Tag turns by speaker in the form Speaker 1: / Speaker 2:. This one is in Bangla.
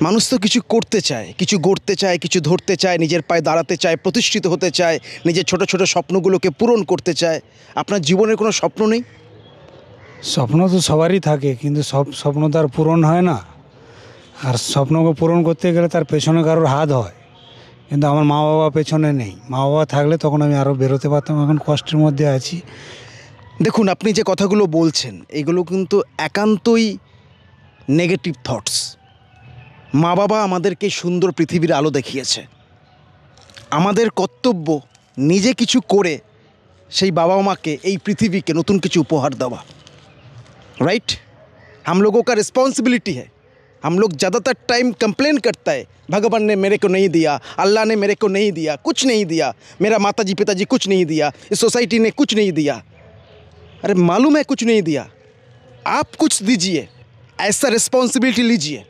Speaker 1: মানুষ তো কিছু করতে চায়, কিছু গড়তে চায়, কিছু ধরতে চায়, নিজের পায়ে দাঁড়াতে চায়, প্রতিষ্ঠিত হতে চায়, নিজের ছোট ছোট স্বপ্নগুলোকে পূরণ করতে চায়। আপনার জীবনের কোনো স্বপ্ন নেই?
Speaker 2: স্বপ্ন তো সবারই থাকে, কিন্তু সব স্বপ্ন তো আর পূরণ হয় না। আর স্বপ্নকে পূরণ করতে গেলে তার পেছনে কারোর হাত হয়, কিন্তু আমার মা বাবা পেছনে নেই। মা বাবা থাকলে তখন আমি আরও বেরোতে পারতাম। এখন কষ্টের মধ্যে আছি।
Speaker 1: দেখুন, আপনি যে কথাগুলো বলছেন এগুলো কিন্তু একান্তই নেগেটিভ থটস। মা বাবা আমাদেরকে সুন্দর পৃথিবীর আলো দেখিয়েছে। আমাদের কর্তব্য নিজে কিছু করে সেই বাবা মাকে, এই পৃথিবীকে নতুন কিছু উপহার দেওয়া। राइट? हम लोगों का रिस्पॉन्सिबिलिटी है। हम लोग ज़्यादातर टाइम कंप्लेन करता है, भगवान ने मेरे को नहीं दिया, अल्लाह ने मेरे को नहीं दिया, कुछ नहीं दिया, मेरा माताजी पिताजी कुछ नहीं दिया, इस सोसाइटी ने कुछ नहीं दिया। अरे मालूम है कुछ नहीं दिया, आप कुछ दीजिए, ऐसा रिस्पॉन्सिबिलिटी लीजिए।